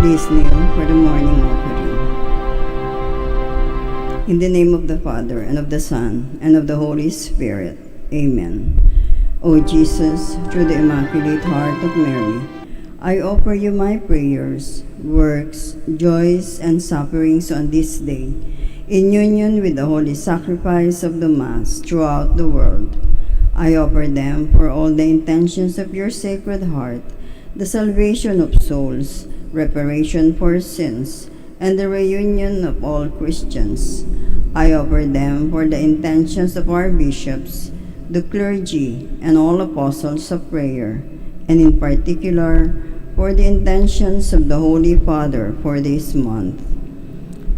Please kneel for the morning offering. In the name of the Father, and of the Son, and of the Holy Spirit. Amen. O Jesus, through the Immaculate Heart of Mary, I offer you my prayers, works, joys, and sufferings on this day, in union with the holy sacrifice of the Mass throughout the world. I offer them for all the intentions of your Sacred Heart, the salvation of souls, reparation for sins, and the reunion of all Christians. I offer them for the intentions of our bishops, the clergy, and all apostles of prayer, and in particular, for the intentions of the Holy Father for this month.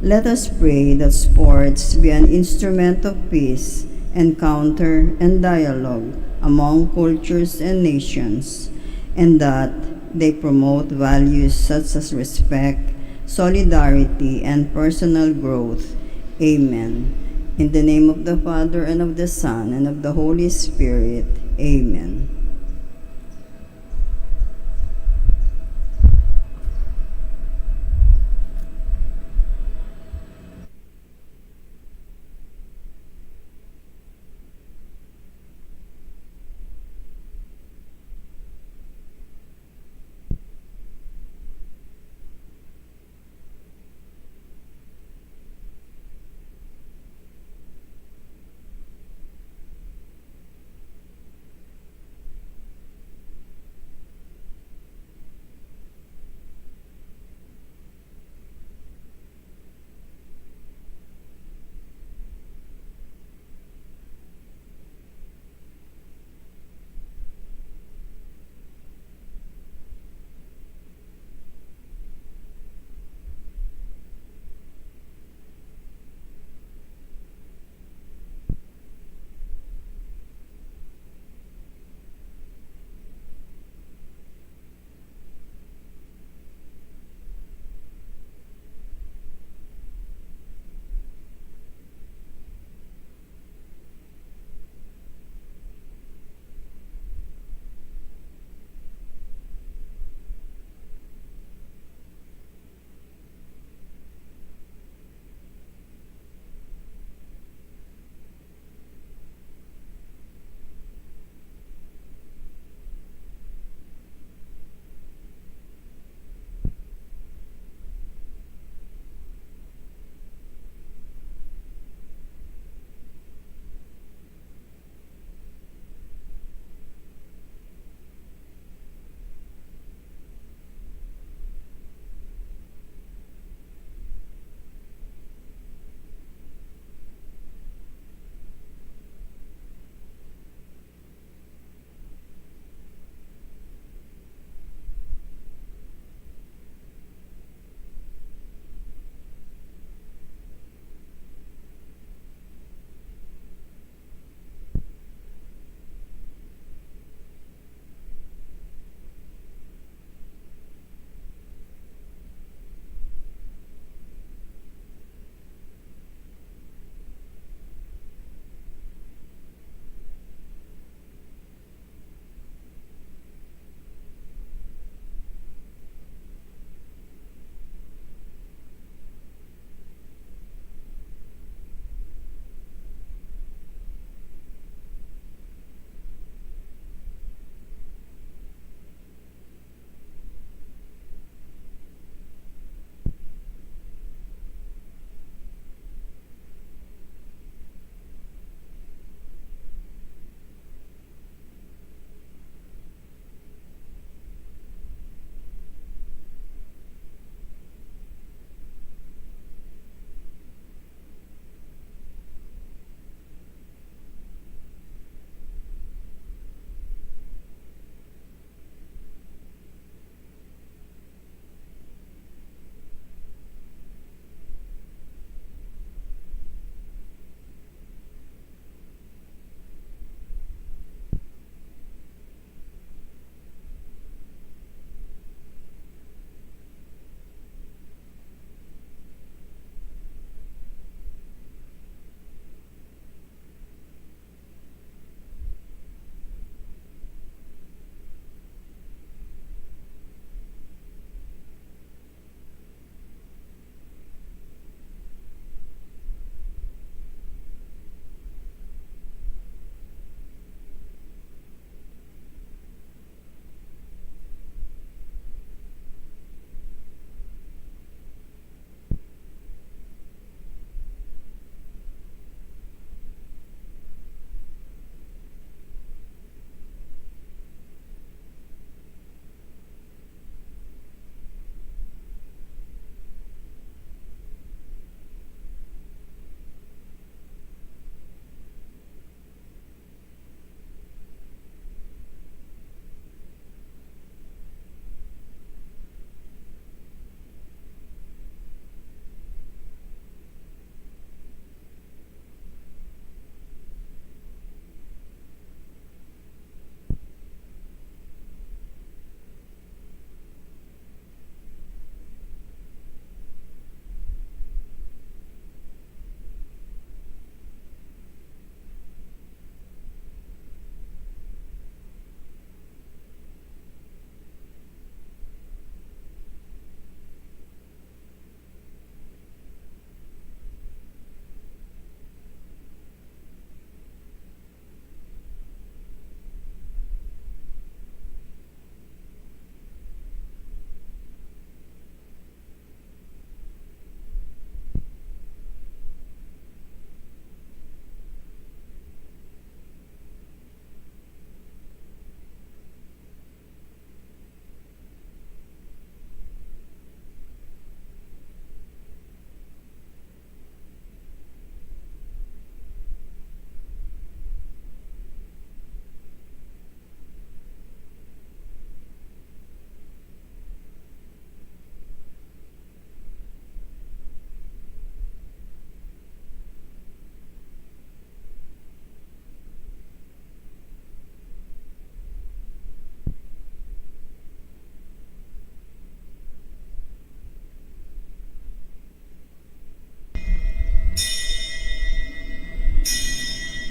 Let us pray that sports be an instrument of peace, encounter, and dialogue among cultures and nations, and that they promote values such as respect, solidarity, and personal growth. Amen. In the name of the Father, and of the Son, and of the Holy Spirit. Amen.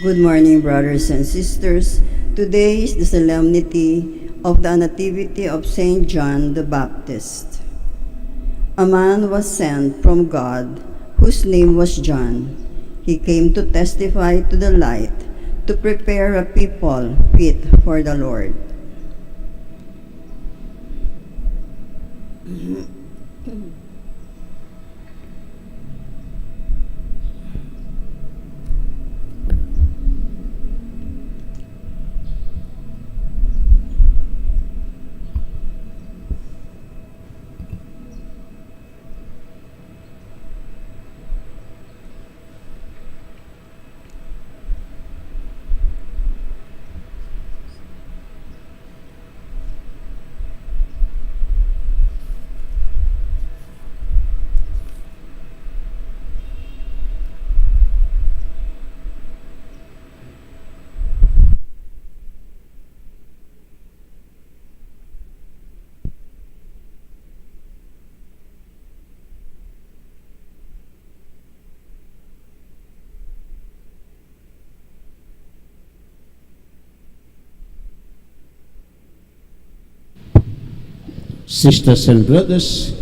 Good morning, brothers and sisters. Today is the solemnity of the Nativity of Saint John the Baptist. A man was sent from God whose name was John. He came to testify to the light, to prepare a people fit for the Lord. Sisters and brothers,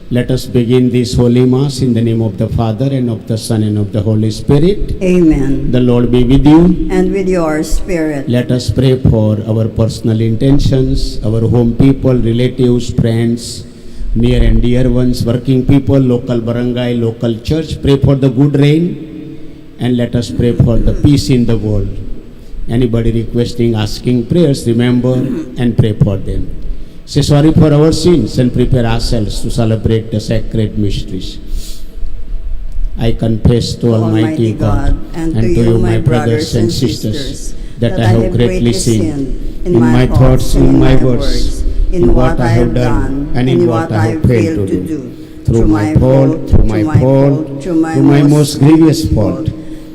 let us begin this Holy Mass in the name of the Father, and of the Son, and of the Holy Spirit. Amen. The Lord be with you. And with your spirit. Let us pray for our personal intentions, our home people, relatives, friends, near and dear ones, working people, local barangay, local church. Pray for the good rain, and let us pray for the peace in the world. Anybody requesting, asking prayers, remember and pray for them. Say sorry for our sins and prepare ourselves to celebrate the sacred mysteries. I confess to Almighty God and to you, my brothers and sisters, that I have greatly sinned in my thoughts, in my words, in what I have done, and in what I have failed to do. Through my fault, through my most grievous fault.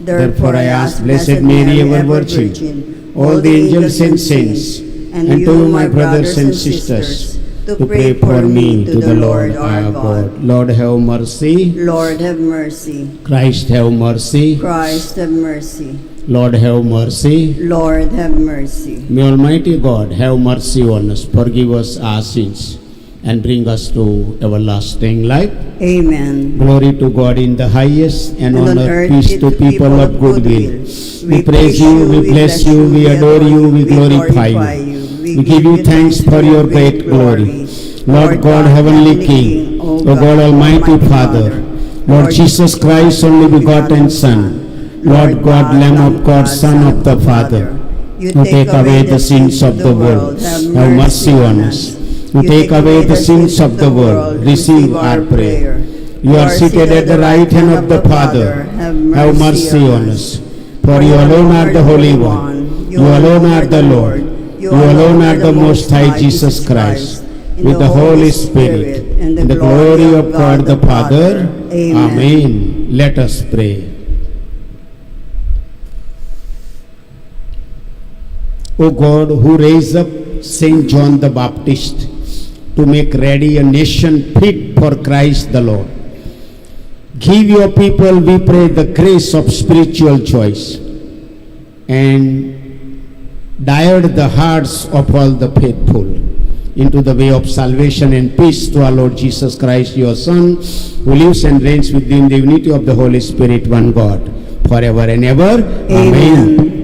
Therefore I ask Blessed Mary, ever Virgin, all the angels and saints, and to you, my brothers and sisters, to pray for me to the Lord our God. Lord, have mercy. Lord, have mercy. Christ, have mercy. Christ, have mercy. Lord, have mercy. Lord, have mercy. May Almighty God have mercy on us, forgive us our sins, and bring us to everlasting life. Amen. Glory to God in the highest, and on earth peace to people of good will. We praise you, we bless you, we adore you, we glorify you. We give you thanks for your great glory. Lord God, Heavenly King, O God, Almighty Father, Lord Jesus Christ, only begotten Son, Lord God, Lamb of God, Son of the Father, you take away the sins of the world. Have mercy on us. You take away the sins of the world. Receive our prayer. You are seated at the right hand of the Father. Have mercy on us. For you alone are the Holy One. You alone are the Lord. You alone are the Most High Jesus Christ, with the Holy Spirit, and the glory of God the Father. Amen. Let us pray. O God, who raised up Saint John the Baptist to make ready a nation fit for Christ the Lord, give your people, we pray, the grace of spiritual choice, and diode the hearts of all the faithful into the way of salvation and peace to our Lord Jesus Christ, your Son, who lives and reigns with you in the unity of the Holy Spirit, one God, forever and ever. Amen.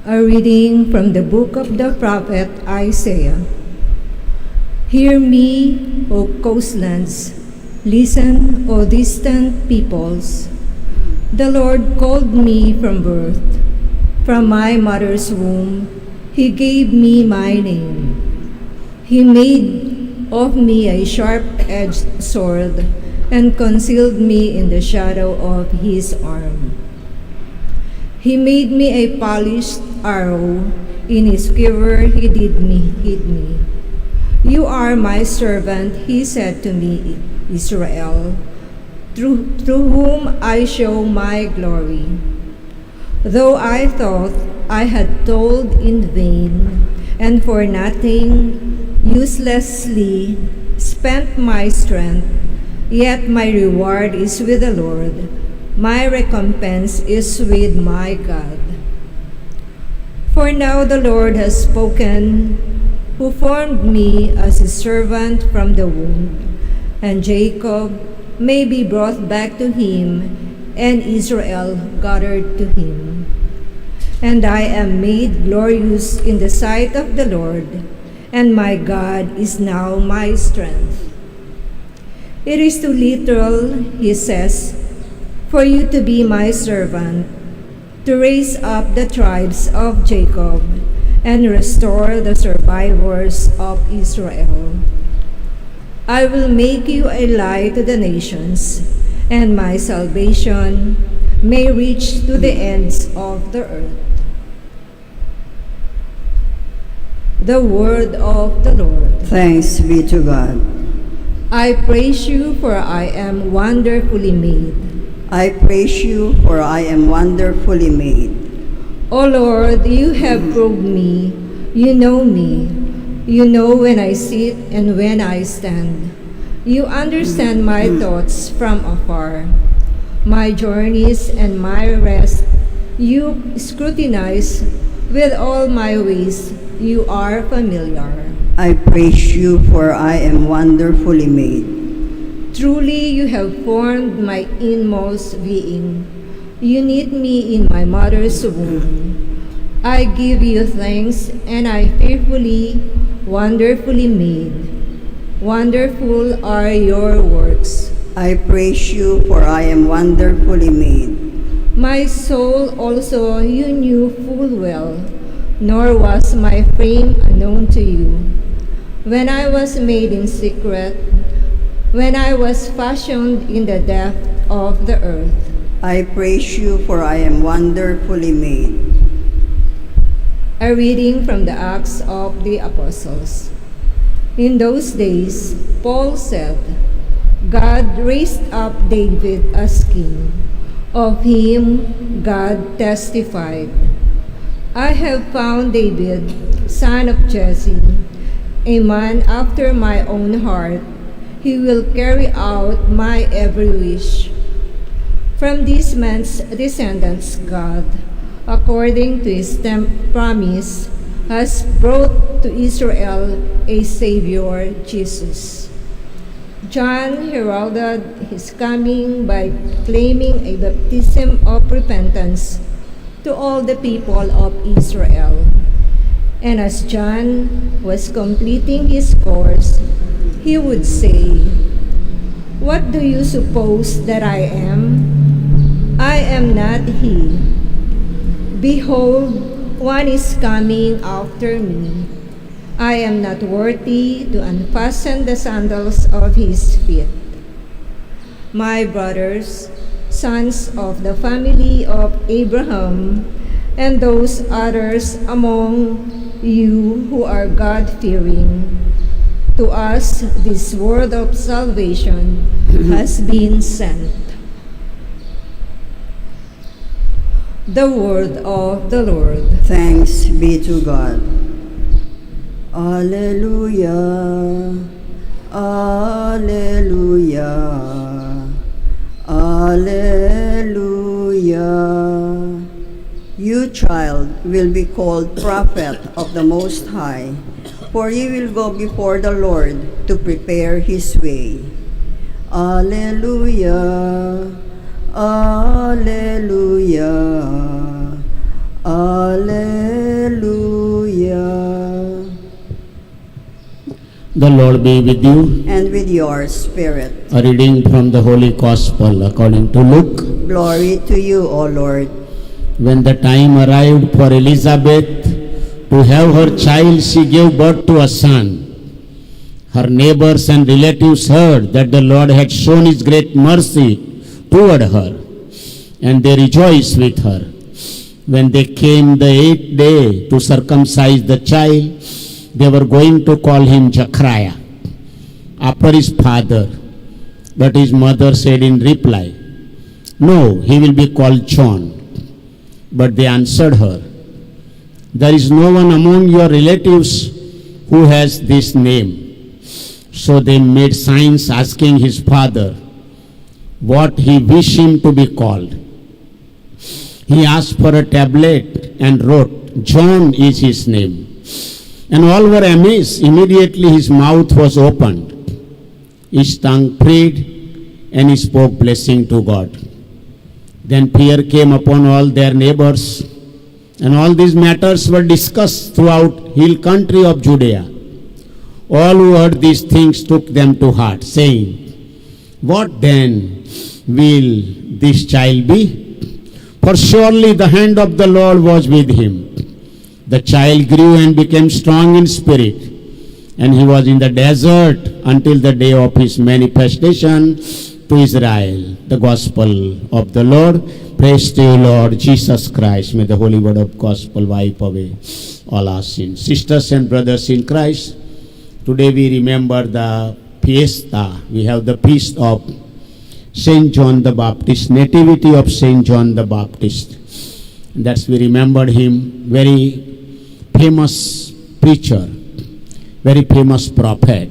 A reading from the book of the prophet Isaiah. Hear me, O coastlands, listen, O distant peoples. The Lord called me from birth. From my mother's womb, He gave me my name. He made of me a sharp-edged sword and concealed me in the shadow of His arm. He made me a polished arrow. In His quiver He hid me. You are my servant, He said to me, Israel, through whom I show my glory. though I thought I had toiled in vain, and for nothing uselessly spent my strength, yet my reward is with the Lord, my recompense is with my God. For now the Lord has spoken, who formed me as his servant from the womb, and Jacob may be brought back to him, and Israel gathered to him. And I am made glorious in the sight of the Lord, and my God is now my strength. It is too literal, he says, for you to be my servant, to raise up the tribes of Jacob, and restore the survivors of Israel. I will make you a light to the nations, and my salvation may reach to the ends of the earth. The word of the Lord. Thanks be to God. I praise you, for I am wonderfully made. I praise you, for I am wonderfully made. O Lord, you have proved me. You know me. You know when I sit and when I stand. You understand my thoughts from afar. My journeys and my rest you scrutinize. With all my ways you are familiar. I praise you, for I am wonderfully made. Truly you have formed my inmost being. You knit me in my mother's womb. I give you thanks, and I fearfully, wonderfully made. Wonderful are your works. I praise you, for I am wonderfully made. My soul also you knew full well, nor was my frame unknown to you. When I was made in secret, when I was fashioned in the depth of the earth. I praise you, for I am wonderfully made. A reading from the Acts of the Apostles. In those days, Paul said, God raised up David as king. Of him God testified, I have found David, son of Jesse, a man after my own heart. He will carry out my every wish. From this man's descendants, God, according to his promise, has brought to Israel a Savior, Jesus. John heralded his coming by claiming a baptism of repentance to all the people of Israel. And as John was completing his course, he would say, What do you suppose that I am? I am not he. Behold, one is coming after me. I am not worthy to unfasten the sandals of his feet. My brothers, sons of the family of Abraham, and those others among you who are God-fearing, to us this word of salvation has been sent. The word of the Lord. Thanks be to God. Alleluia, Alleluia, Alleluia. You, child, will be called prophet of the Most High, for you will go before the Lord to prepare his way. Alleluia, Alleluia, Alleluia. The Lord be with you. And with your spirit. A reading from the Holy Gospel according to Luke. Glory to you, O Lord. When the time arrived for Elizabeth to have her child, she gave birth to a son. Her neighbors and relatives heard that the Lord had shown his great mercy toward her, and they rejoiced with her. When they came the 8th day to circumcise the child, they were going to call him Zechariah, after his father. But his mother said in reply, No, he will be called John. But they answered her, there is no one among your relatives who has this name. So they made signs asking his father what he wished him to be called. He asked for a tablet and wrote, John is his name. And all were amazed. Immediately his mouth was opened. His tongue prayed and he spoke blessing to God. Then fear came upon all their neighbors, and all these matters were discussed throughout hill country of Judea. All who heard these things took them to heart, saying, what then will this child be? For surely the hand of the Lord was with him. The child grew and became strong in spirit, and he was in the desert until the day of his manifestation to Israel. The gospel of the Lord. Praise to you, Lord Jesus Christ. May the holy word of gospel wipe away all our sins. Sisters and brothers in Christ, today we remember the fiesta. We have the feast of Saint John the Baptist, nativity of Saint John the Baptist. That's we remembered him, very famous preacher, very famous prophet.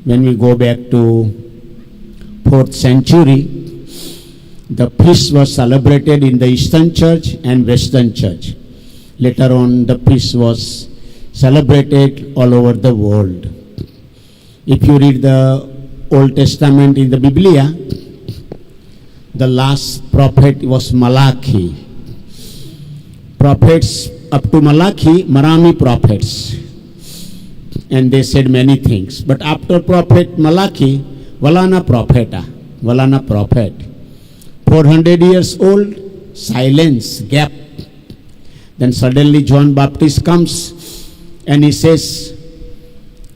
When we go back to 4th century, the feast was celebrated in the Eastern Church and Western Church. Later on, the feast was celebrated all over the world. If you read the Old Testament in the Biblia, the last prophet was Malachi. Prophets up to Malachi, Marami prophets. And they said many things. But after prophet Malachi, Walana propheta, Walana prophet. 400 years old, silence, gap. Then suddenly John Baptist comes and he says,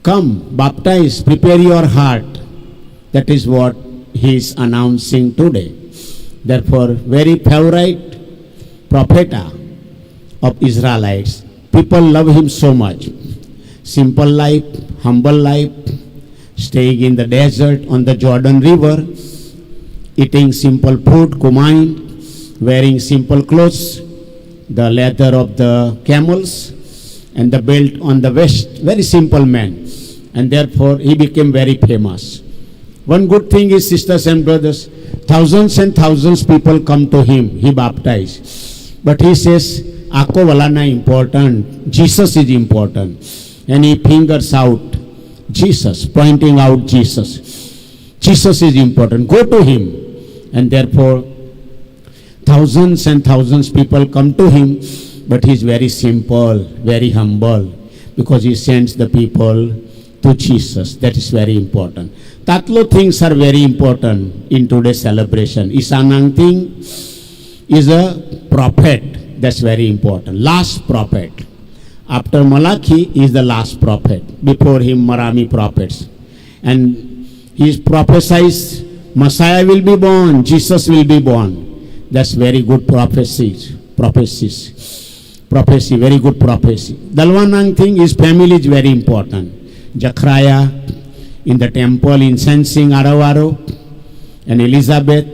come, baptize, prepare your heart. That is what he is announcing today. Therefore, very favorite propheta of Israelites. People love him so much. Simple life, humble life, staying in the desert on the Jordan River, eating simple food, kumain, wearing simple clothes, the leather of the camels, and the belt on the waist. Very simple man. And therefore, he became very famous. One good thing is, sisters and brothers, thousands and thousands people come to him. He baptized. But he says, Ako wala na important. Jesus is important. And he fingers out Jesus, pointing out Jesus. Jesus is important. Go to him. And therefore, thousands and thousands people come to him, but he is very simple, very humble, because he sends the people to Jesus. That is very important. Tatlo things are very important in today's celebration. Isanang thing is a prophet. That's very important. Last prophet. After Malachi is the last prophet. Before him, Marami prophets. And he prophesies Messiah will be born, Jesus will be born. That's very good prophecies. Prophecy, very good prophecy. Dalwanang thing is family is very important. Zachariah in the temple incensing Arawaro, and Elizabeth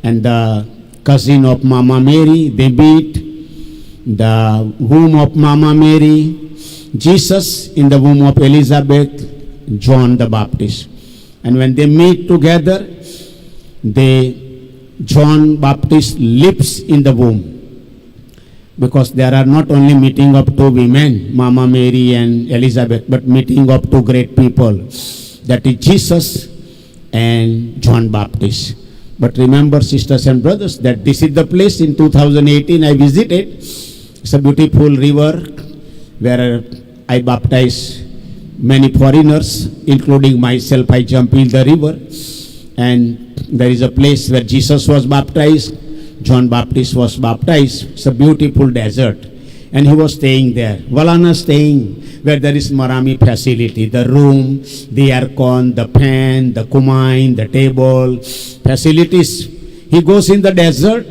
and the cousin of Mama Mary, they beat the womb of Mama Mary, Jesus in the womb of Elizabeth, John the Baptist. And when they meet together, John Baptist lives in the womb. Because there are not only meeting of two women, Mama Mary and Elizabeth, but meeting of two great people. That is Jesus and John Baptist. But remember, sisters and brothers, that this is the place in 2018 I visited. It's a beautiful river where I baptized many foreigners, including myself. I jumped in the river. And there is a place where Jesus was baptized, John Baptist was baptized. It's a beautiful desert. And he was staying there. Walana staying where there is Marami facility. The room, the aircon, the fan, the kumain, the table, facilities. He goes in the desert,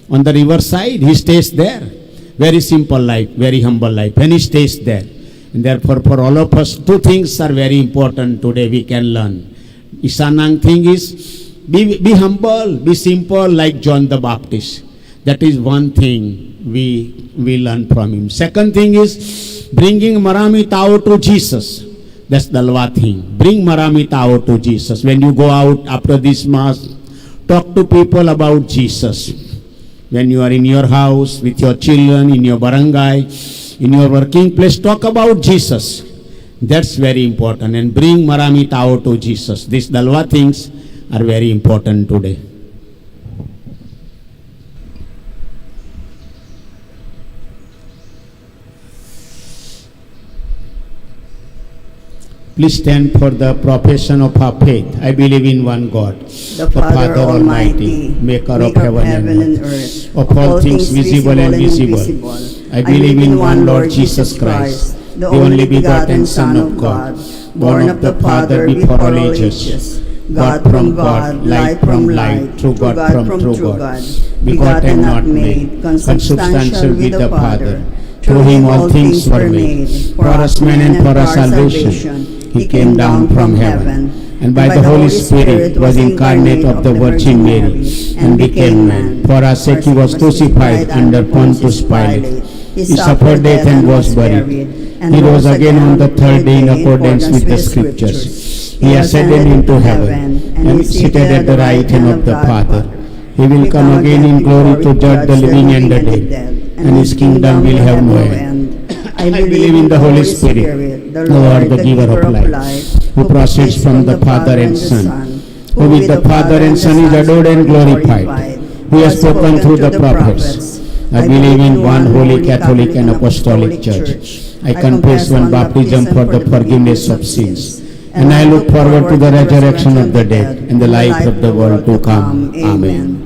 on the riverside, he stays there. Very simple life, very humble life. And he stays there. And therefore, for all of us, two things are very important today we can learn. Isanang thing is, be humble, be simple like John the Baptist. That is one thing we learn from him. Second thing is bringing Marami Tao to Jesus. That's the Dalwa thing. Bring Marami Tao to Jesus. When you go out after this mass, talk to people about Jesus. When you are in your house, with your children, in your barangay, in your working place, talk about Jesus. That's very important. And bring Marami Tao to Jesus. These Dalwa things are very important today. Please stand for the profession of our faith. I believe in one God, The Father Almighty, maker of heaven and earth, of all things visible and invisible. I believe in one Lord Jesus Christ, the only begotten Son of God, born of the Father before all ages, God from God, light from light, true God from true God, begotten not made, consubstantial with the Father. Through him all things were made. For us men and for our salvation, he came down from heaven, and by the Holy Spirit was incarnate of the Virgin Mary, and became man. For our sake he was crucified under Pontius Pilate. He suffered death and was buried. He rose again on the third day in accordance with the Scriptures. He ascended into heaven, and is seated at the right hand of the Father. He will come again in glory to judge the living and the dead, and his kingdom will have no end. I believe in the Holy Spirit, the Lord, the giver of life, who proceeds from the Father and Son, who with the Father and Son is adored and glorified, who has spoken through the prophets. I believe in one holy Catholic and Apostolic Church. I confess one baptism for the forgiveness of sins, and I look forward to the resurrection of the dead and the life of the world to come. Amen.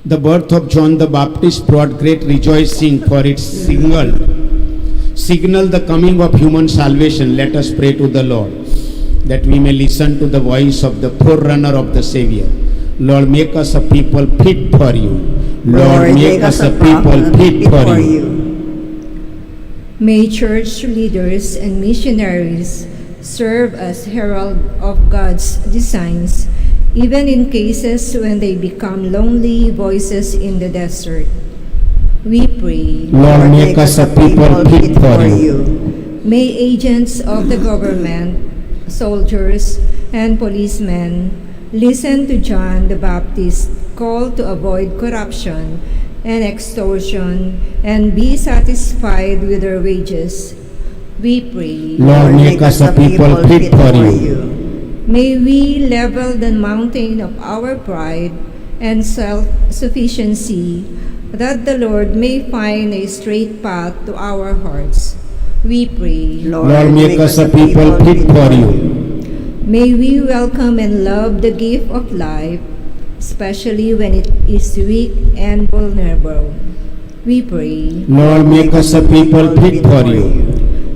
The birth of John the Baptist brought great rejoicing, for its signal the coming of human salvation. Let us pray to the Lord, that we may listen to the voice of the forerunner of the Savior. Lord, make us a people fit for you. Lord, make us a people fit for you. May church leaders and missionaries serve as herald of God's designs, even in cases when they become lonely voices in the desert. We pray. Lord, make us a people fit for you. May agents of the government, soldiers, and policemen listen to John the Baptist's call to avoid corruption and extortion and be satisfied with their wages. We pray. Lord, make us a people fit for you. May we level the mountain of our pride and self-sufficiency, that the Lord may find a straight path to our hearts. We pray. Lord, make us a people fit for you. May we welcome and love the gift of life, especially when it is weak and vulnerable. We pray. Lord, make us a people fit for you.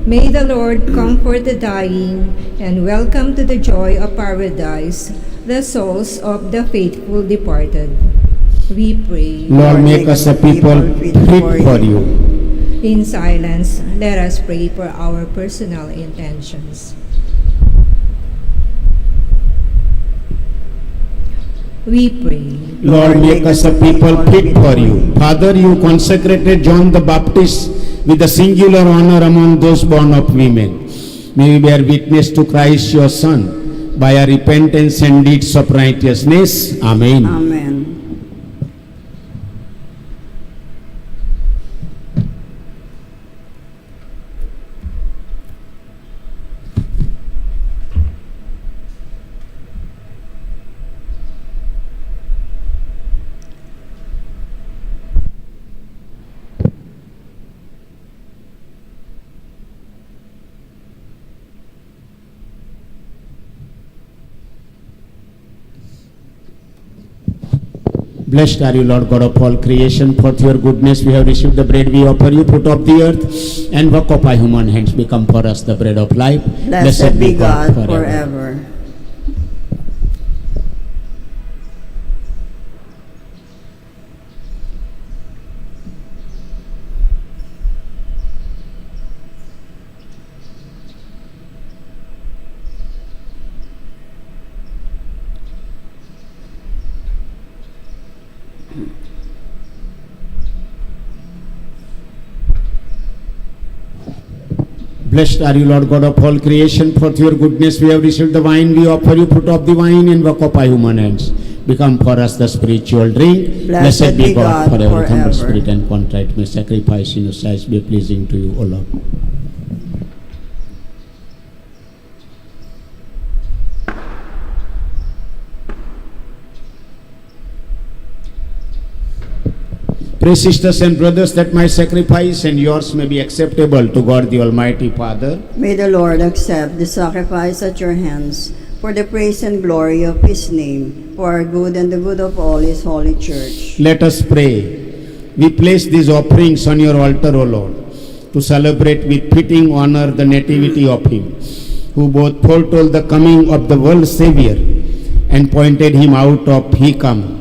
May the Lord comfort the dying and welcome to the joy of paradise the souls of the faithful departed. We pray. Lord, make us a people fit for you. In silence, let us pray for our personal intentions. We pray. Lord, make us a people fit for you. Father, you consecrated John the Baptist with a singular honor among those born of women. May we bear witness to Christ your Son by our repentance and deeds of righteousness. Amen. Amen. Blessed are you, Lord God of all creation. For your goodness we have received the bread we offer you, fruit of the earth, and work of our human hands become for us the bread of life. Blessed be God forever. Blessed are you, Lord God of all creation, for through your goodness we have received the wine. We offer you fruit of the vine and work of our human hands. Become for us the spiritual drink. Blessed be God forever. With humble forever. spirit and contrite may sacrifice in your sight be pleasing to you, O Lord. Pray, sisters and brothers, that my sacrifice and yours may be acceptable to God the Almighty Father. May the Lord accept the sacrifice at your hands for the praise and glory of his name, for our good and the good of all his holy church. Let us pray. We place these offerings on your altar, O Lord, to celebrate with fitting honor the nativity of him, who both foretold the coming of the world Savior and pointed him out of he come,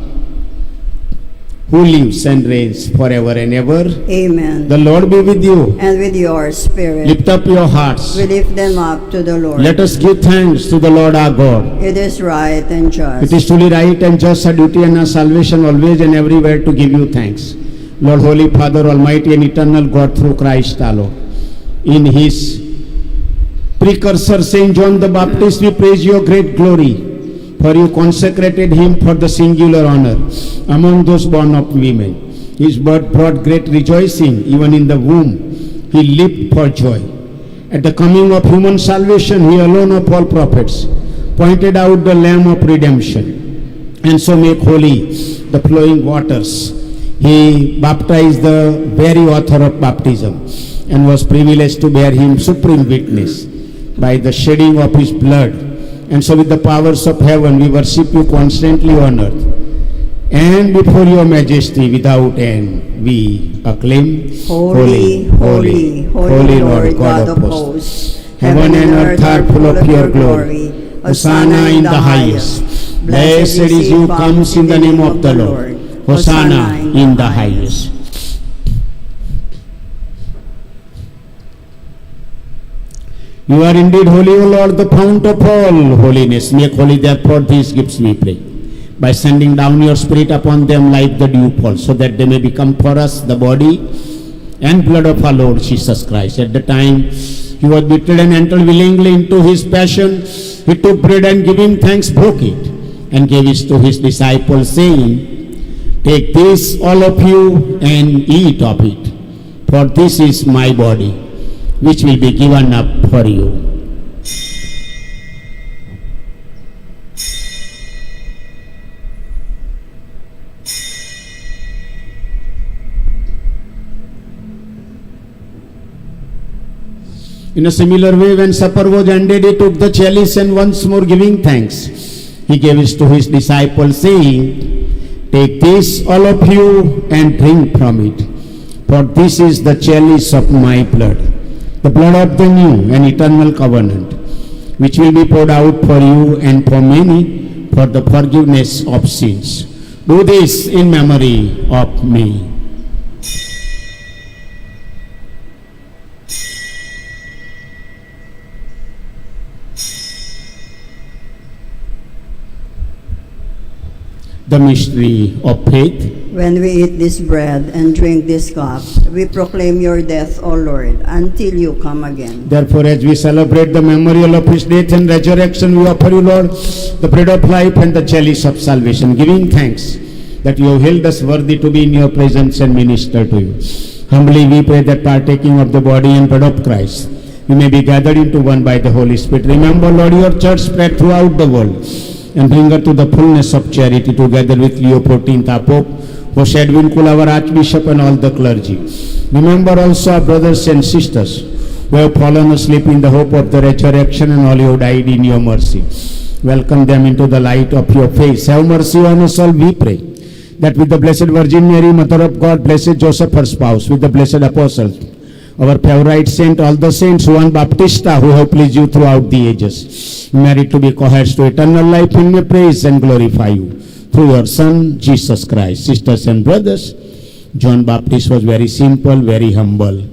who lives and reigns forever and ever. Amen. The Lord be with you. And with your spirit, Lift up your hearts. we lift them up to the Lord. Let us give thanks to the Lord our God. It is right and just. It is truly right and just, our duty and our salvation always and everywhere to give you thanks. Lord, Holy Father, Almighty and Eternal God, through Christ our Lord. In his precursor, Saint John the Baptist, we praise your great glory. For you consecrated him for the singular honor among those born of women. His birth brought great rejoicing, even in the womb. He leaped for joy. At the coming of human salvation, he alone of all prophets pointed out the Lamb of redemption, and so make holy the flowing waters. He baptized the very author of baptism, and was privileged to bear him supreme witness by the shedding of his blood. And so with the powers of heaven we worship you constantly on earth. And before your majesty without end we acclaim, Holy, holy, holy Lord God of hosts. Heaven and earth are full of your glory. Hosanna in the highest. Blessed is you comes in the name of the Lord. Hosanna in the highest. You are indeed holy, O Lord, the fount of all holiness. Make holy therefore these gifts, we pray, by sending down your Spirit upon them like the dew fall, so that they may become for us the body and blood of our Lord Jesus Christ. At the time he was betrayed and entered willingly into his passion, he took bread and giving thanks broke it and gave it to his disciples, saying, Take this, all of you, and eat of it, for this is my body, which will be given up for you. In a similar way, when supper was ended, he took the chalice and once more giving thanks, he gave it to his disciples, saying, Take this, all of you, and drink from it, for this is the chalice of my blood, the blood of the new and eternal covenant, which will be poured out for you and for many for the forgiveness of sins. Do this in memory of me. The mystery of faith. When we eat this bread and drink this cup, we proclaim your death, O Lord, until you come again. Therefore, as we celebrate the memorial of his death and resurrection, we offer you, Lord, the bread of life and the chalice of salvation, giving thanks that you have held us worthy to be in your presence and minister to you. Humbly we pray that partaking of the body and blood of Christ, we may be gathered into one by the Holy Spirit. Remember, Lord, your church spread throughout the world, and bring her to the fullness of charity, together with Leo XIV, our Pope, Jose Edwin Kul, our Archbishop, and all the clergy. Remember also our brothers and sisters who have fallen asleep in the hope of the resurrection, and all who have died in your mercy. Welcome them into the light of your face. Have mercy on us all, we pray, that with the Blessed Virgin Mary, Mother of God, Blessed Joseph, her spouse, with the blessed apostles, our favorite saint, all the saints, Juan Baptista, who have pleased you throughout the ages, merit to be co-heirs to eternal life, and may praise and glorify you through your Son, Jesus Christ. Sisters and brothers, John Baptist was very simple, very humble.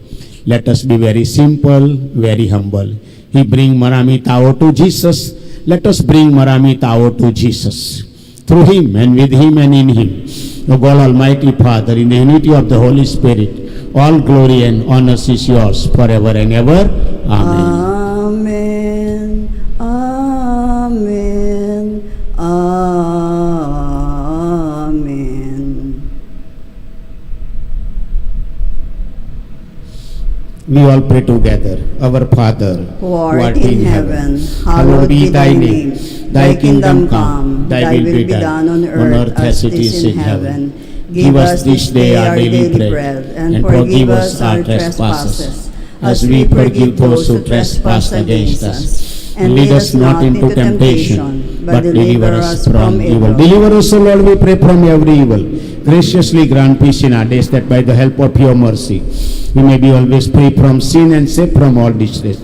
Let us be very simple, very humble. He bring Marami Tao to Jesus. Let us bring Marami Tao to Jesus. Through him and with him and in him, O God Almighty Father, in the unity of the Holy Spirit, all glory and honor is yours forever and ever. Amen. Amen. Amen. We all pray together. Our Father, Who art in heaven, hallowed be thy name. Thy kingdom come, thy will be done on earth as it is in heaven. Give us this day our daily bread, and forgive us our trespasses, as we forgive those who trespass against us. And lead us not into temptation, but deliver us from evil. Deliver us, O Lord, we pray, from every evil. Graciously grant peace in our days, that by the help of your mercy, we may be always free from sin and safe from all distress,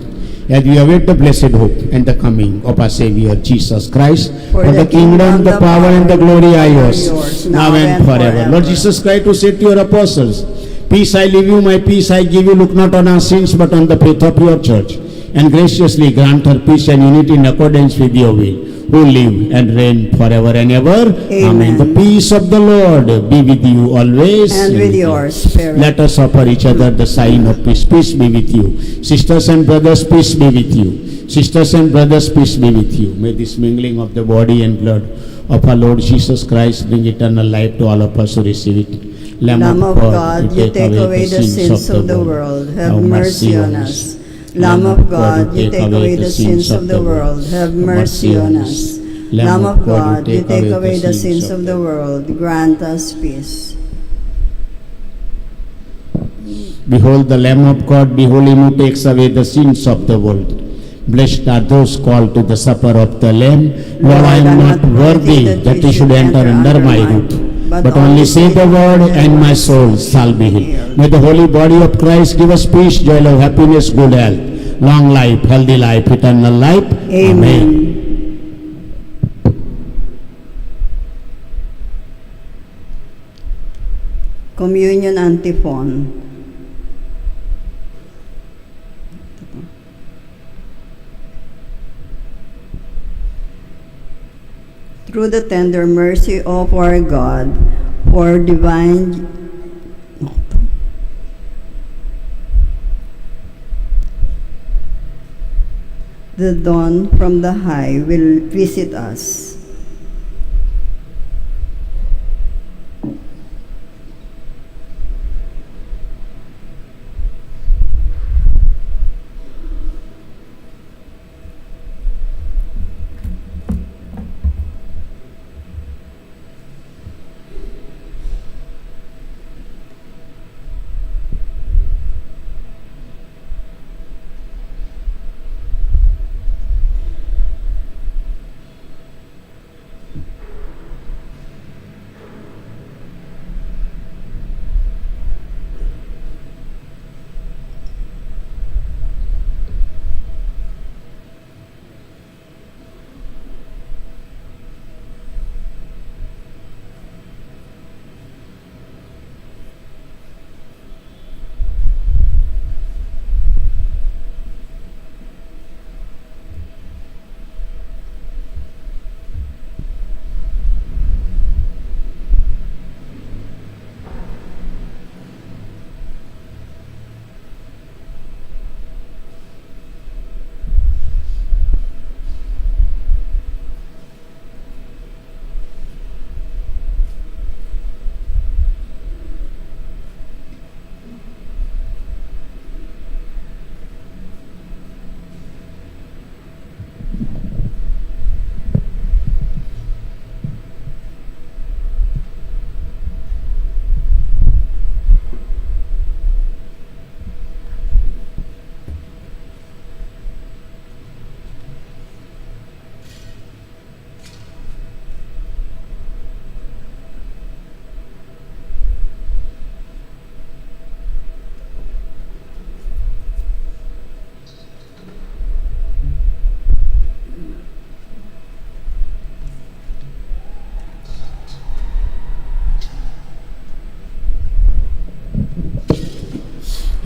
as we await the blessed hope and the coming of our Savior Jesus Christ. For the kingdom, the power, and the glory are yours, now and forever. Lord Jesus Christ, who said to your apostles, peace I leave you, my peace I give you. Look not on our sins, but on the faith of your church, and graciously grant her peace and unity in accordance with your will, who live and reign forever and ever. Amen. The peace of the Lord be with you always. And with your spirit. Let us offer each other the sign of peace. Peace be with you. Sisters and brothers, peace be with you. Sisters and brothers, peace be with you. May this mingling of the body and blood of our Lord Jesus Christ bring eternal life to all of us who receive it. Lamb of God, you take away the sins of the world. Have mercy on us. Lamb of God, you take away the sins of the world. Have mercy on us. Lamb of God, you take away the sins of the world. Grant us peace. Behold the Lamb of God, behold him who takes away the sins of the world. Blessed are those called to the supper of the Lamb. Lord, I am not worthy that you should enter under my roof, but only say the word, and my soul shall be healed. May the holy body of Christ give us peace, joy, love, happiness, good health, long life, healthy life, eternal life. Amen. Communion antiphon. Through the tender mercy of our God, for divine the dawn from the high will visit us.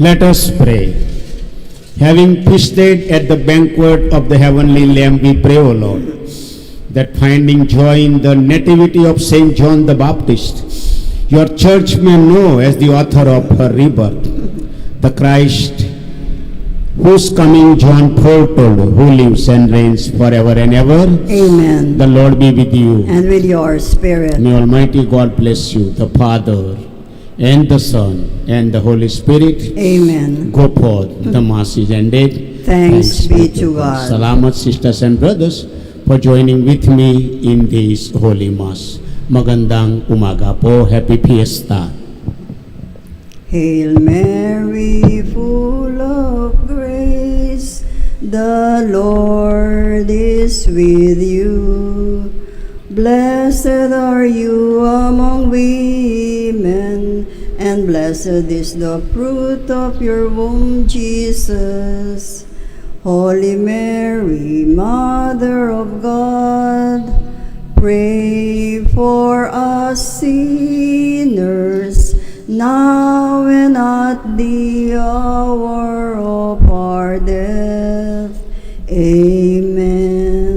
Let us pray. Having feasted at the banquet of the heavenly Lamb, we pray, O Lord, that finding joy in the nativity of Saint John the Baptist, your church may know as the author of her rebirth, the Christ whose coming John foretold, who lives and reigns forever and ever. Amen. The Lord be with you. And with your spirit. May Almighty God bless you, the Father, and the Son, and the Holy Spirit. Amen. Go forth. The Mass is ended. Thanks be to God. Salamat, sisters and brothers, for joining with me in this Holy Mass. Magandang umaga po. Happy Fiesta. Hail Mary, full of grace, the Lord is with you. Blessed are you among women, and blessed is the fruit of your womb, Jesus. Holy Mary, Mother of God, pray for us sinners, now and at the hour of our death. Amen.